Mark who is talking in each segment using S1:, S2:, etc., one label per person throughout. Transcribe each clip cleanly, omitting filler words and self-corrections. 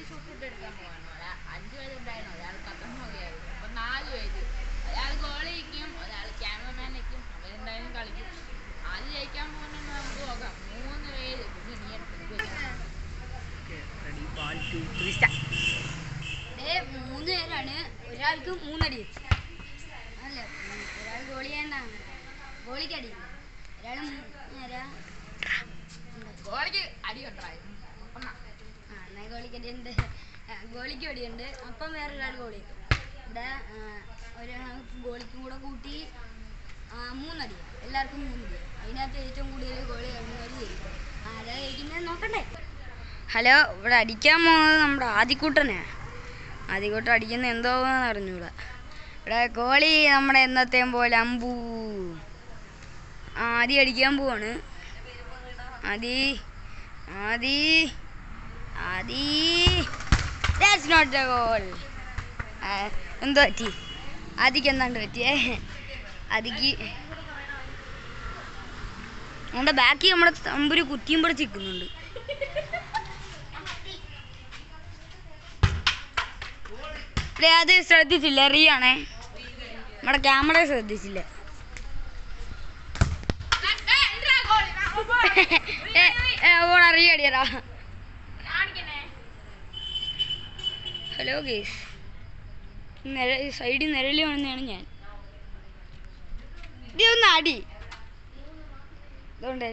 S1: Shoot എടുക്കാൻ പോവാണ്. 5 പേരുണ്ടായിരുന്നു, ഒരാൾ കത്തം നോക്കിയായിരുന്നു. അപ്പം 4 പേര്, ഒരാൾ ഗോൾ വയ്ക്കും, ഒരാൾ ക്യാമറമാൻ വയ്ക്കും, അവരെന്തായാലും കളിക്കും. ആദ്യം ജയിക്കാൻ പോകുന്നെന്ന് നമുക്ക് നോക്കാം. 3 പേര് പിന്നെ നീ എടുത്ത്
S2: 3 പേരാണ്, ഒരാൾക്ക് 3 അടി വെച്ച് അല്ല, ഒരാൾ ഗോളി ചെയ്യേണ്ടാണ്, ഗോളിക്ക് അടി, ഒരാൾ
S1: ഗോളിക്ക് അടി ഉണ്ടായിരുന്നു.
S2: എന്നാൽ ഗോളിക്ക് അടിയുണ്ട്, ഗോളിക്ക് അടിയുണ്ട്. അപ്പം വേറൊരാൾ ഗോളി ഇവിടെ ഒരാൾ ഗോളിക്കും കൂടെ കൂട്ടി 3 അടി, എല്ലാവർക്കും 3 അടി. അതിനകത്ത് ഏറ്റവും കൂടുതൽ ഗോളി കഴിഞ്ഞവർ ജയിക്കും. ആരാ ജയിക്കുന്നത് നോക്കണ്ടേ. ഹലോ, ഇവിടെ അടിക്കാൻ പോകുന്നത് നമ്മുടെ ആദിക്കൂട്ടനാണ്. ആദിക്കൂട്ടൻ അടിക്കുന്ന എന്തോന്ന് അറിഞ്ഞൂടാ. ഇവിടെ ഗോളി നമ്മുടെ എന്നത്തെയും പോലെ അമ്പൂ ആദി അടിക്കാൻ പോവാണ്. Adi Adi Adi that's not A goal. എന്തോ പറ്റി ആദിക്ക്, എന്താണ്ട് പറ്റിയേ ആദിക്ക്. നമ്മുടെ ബാക്കി നമ്മുടെ തമ്പുരു കുറ്റിയും പിടിച്ച് നിൽക്കുന്നുണ്ട്. അത് ശ്രദ്ധിച്ചില്ല, റിയാണേ, നമ്മുടെ ക്യാമറ ശ്രദ്ധിച്ചില്ല. അറിയടിയടാ. ഹലോ ഗേസ്, സൈഡിൽ നിരളി വന്നെയാണ് ഞാൻ. ഇതൊന്ന് അടി, അതുകൊണ്ട്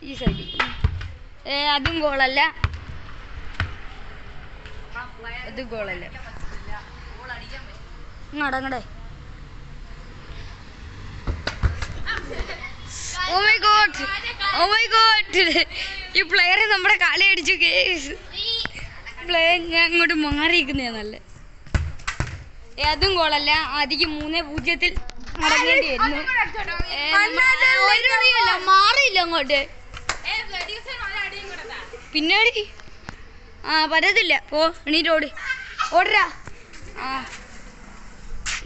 S2: ഈ സൈഡിൽ അതും ഗോളല്ല, അത് ഗോളല്ല. നടങ്ങടേ. Oh my god, oh my god, ഈ പ്ലെയറെ നമ്മുടെ കാലയടിച്ചു കേസ്. പ്ലെയർ ഞാൻ അങ്ങോട്ട് മാറിയിരിക്കുന്നേ നല്ല. അതും ഗോളല്ല, ആദ്യം 3-0 മടങ്ങേണ്ടി വരുന്നു. മാറിയില്ല അങ്ങോട്ട്, പിന്നാടി പറ്റത്തില്ല. പോ, എണീറ്റോട്, ഓടരാ.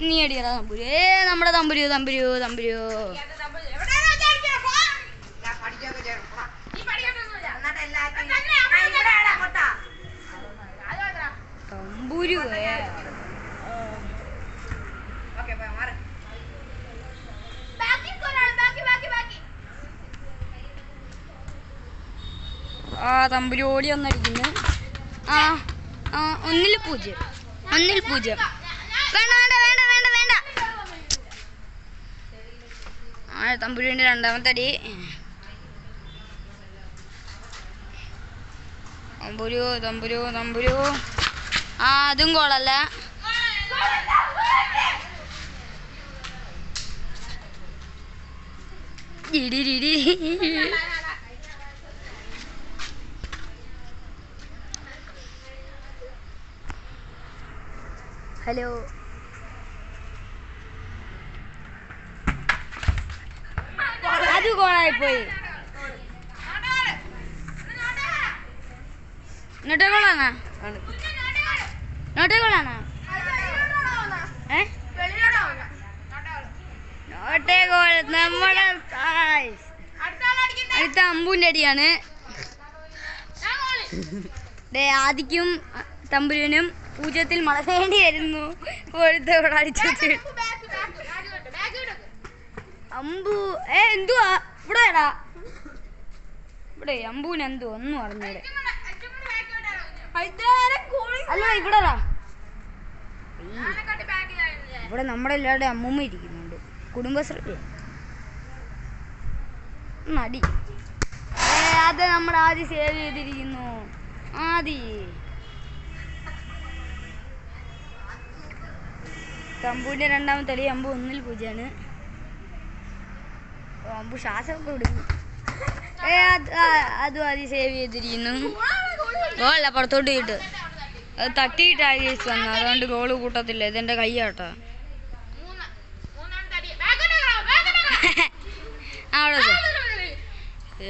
S2: നീ അടിയടാ തമ്പുരു. നമ്മുടെ തമ്പുരു തമ്പുരു തമ്പുരു തമ്പുരു. തമ്പുരു ഓടി വന്നടിക്കുന്നു. 1-0. വേണ്ട വേണ്ട വേണ്ട വേണ്ട വേണ്ട. തമ്പുരുവിന്റെ രണ്ടാമത്തെ അടി. തമ്പുരു തമ്പുരു തമ്പുരു. അതും ഗോളല്ല. ഹലോ, അത് ഗോളായിപ്പോയി. നോട്ടേ ഗോളാണോ? നോട്ടേ ഗോളാണോ? നോട്ടേ ഗോൾ. നമ്മുടെ അടുത്ത അമ്പൂൻ്റെ അടിയാണ്. ആദിക്കും തമ്പുരുവിനും 0 മടങ്ങേണ്ടി വരുന്നു. ഇവിടുത്തെ ഇവിടെ അടിച്ചിട്ട് അമ്പു എന്തുവാ ഇവിടെ എടാ, ഇവിടെ അമ്പൂന് എന്തോ ഒന്നും അറിഞ്ഞൂടെ. അല്ല ഇവിടെടാ, ഇവിടെ നമ്മുടെ എല്ലാവരുടെയും അമ്മൂമ്മ ഇരിക്കുന്നുണ്ട്. കുടുംബശ്രീ നടി. അത് നമ്മുടെ ആദി സേവ് ചെയ്തിരിക്കുന്നു. ആദി അമ്പൂന്റെ രണ്ടാമത്തെ അടി. അമ്പു 1-0. അമ്പു ശ്വാസമൊക്കെ വിടുന്നു. അതും ആദ്യം സേവ് ചെയ്തിരിക്കുന്നു. ഗോളല്ല, പുറത്തോട്ട് കിട്ട്. അത് തട്ടിയിട്ട് ആദ്യം വന്നു, അതുകൊണ്ട് ഗോള് കൂട്ടത്തില്ല. ഇതെന്റെ കയ്യാട്ടോ. അവിടെ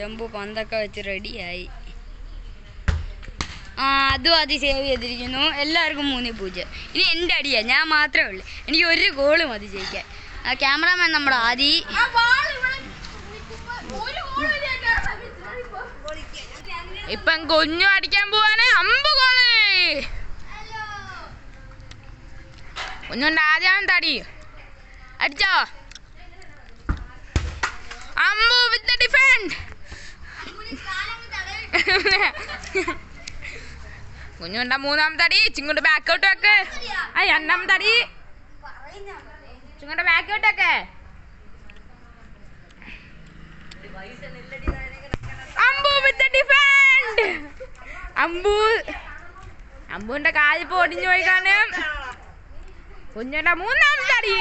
S2: അമ്പു പന്തൊക്കെ വെച്ച് റെഡിയായി. അതും ആദ്യം സേവ് ചെയ്തിരിക്കുന്നു. എല്ലാവർക്കും 3-0. ഇനി എൻ്റെ അടിയാ, ഞാൻ മാത്രമേ ഉള്ളൂ. എനിക്ക് 1 ഗോള് മതി ജയിക്കാൻ. ക്യാമറാമാൻ നമ്മുടെ ആദി.
S1: ഇപ്പം കുഞ്ഞു അടിക്കാൻ പോവാണ്. 5 ഗോള്. കുഞ്ഞുണ്ട് ആദ്യം തടി അടിച്ചോ. അമ്പു വിത്ത് ഡിഫൻഡ്. കുഞ്ഞുണ്ട മൂന്നാമത്തെ അടി. ചിങ്ങോട്ട് ബാക്കോട്ട് വെക്ക്. രണ്ടാമത്തെ അടി. ചിങ്ങോട്ട് ബാക്കോട്ട് വെക്ക്. അമ്പു വിത്ത് ഡിഫൻഡ്. അമ്പുവിന്റെ കാലിപ്പോ ഒടിഞ്ഞു പോയി കാണും. കുഞ്ഞുണ്ട മൂന്നാമത്തെ അടി.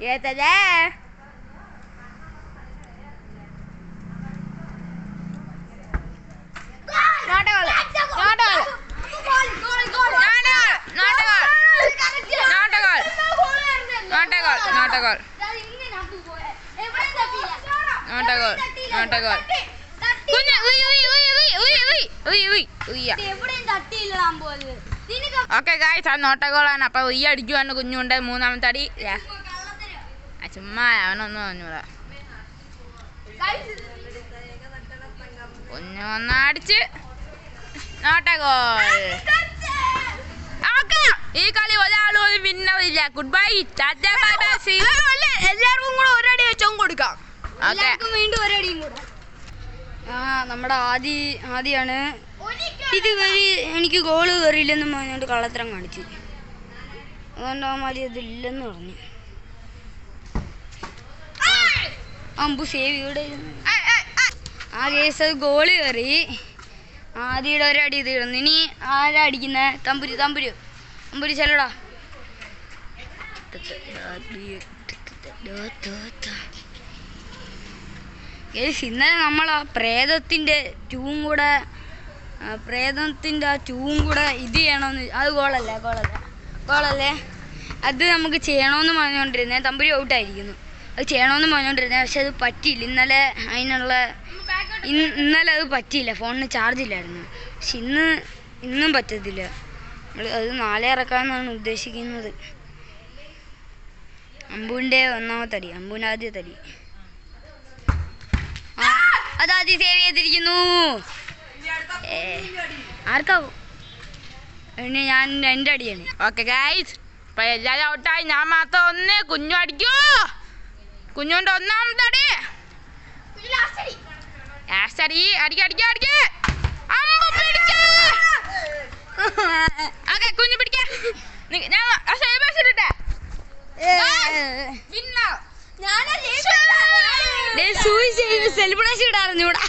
S1: കേട്ടല്ലേ? ഓക്കെ ഗായ്സ്, അത് നോട്ടഗോളാണ്. അപ്പൊ ഈ അടിക്കുവാണ് കുഞ്ഞുണ്ട് മൂന്നാമത്തെ അടി. ചുമ്മാ അവനൊന്നും പറഞ്ഞൂടാ. കുഞ്ഞു ഒന്നടിച്ച് നോട്ടഗോൾ. ഈ കളി ഒരാളും ഒരു വിന്നറില്ല. ഗുഡ് ബൈ, എല്ലാവർക്കും കൂടെ ഒരടി വെച്ചും കൊടുക്കാം.
S2: വീണ്ടും ഒരടിയും കൂടെ. നമ്മുടെ ആദ്യാണ് ഇത് എനിക്ക് ഗോള് കയറിയില്ലെന്നും പറഞ്ഞുകൊണ്ട് കള്ളത്തരം കാണിച്ചു. അതുകൊണ്ട് അവന്മാര് ഇതില്ലെന്ന് പറഞ്ഞു. അമ്പു സേവ് ഇവിടെ ആ കേസ് ഗോള് കയറി. ആദ്യയുടെ ഒരടി തീർന്നു. ഇനി ആരാ അടിക്കുന്നത്? തമ്പുരി ചെല്ലടാ. ഇന്നലെ നമ്മൾ ആ പ്രേതത്തിൻ്റെ ആ ട്യൂവും കൂടെ ഇത് ചെയ്യണമെന്ന്. അത് ഗോളല്ലേ അത് നമുക്ക് ചെയ്യണമെന്ന് പറഞ്ഞുകൊണ്ടിരുന്നേ. തമ്പുരി ഔട്ടായിരിക്കുന്നു. അത് ചെയ്യണമെന്ന് പറഞ്ഞുകൊണ്ടിരുന്നേ. പക്ഷെ അത് പറ്റിയില്ല. ഇന്നലെ അത് പറ്റിയില്ല. ഫോണിന് ചാർജ് ഇല്ലായിരുന്നു. പക്ഷെ ഇന്നും പറ്റത്തില്ല. അത് നാളെ ഇറക്കാമെന്നാണ് ഉദ്ദേശിക്കുന്നത്. അമ്പുവിൻ്റെ ഒന്നാമത്തെ അടി. അമ്പുവിൻ്റെ ആദ്യത്തെ അടി അതാദ്യം സേവ് ചെയ്തിരിക്കുന്നു. ആർക്കാവും? ഞാൻ എൻ്റെ അടിയാണ്.
S1: ഓക്കെ ഗൈസ്, ഇപ്പൊ എല്ലാവരും ഔട്ടായി. ഞാൻ മാത്രം ഒന്ന്. കുഞ്ഞു അടിക്കൂ. കുഞ്ഞുവിൻ്റെ ഒന്നാമത്തെ അടി. കുഞ്ഞു പിടിക്കാ. സെലിബ്രേഷൻ ഇടാറുണ്ട് ഇവിടെ.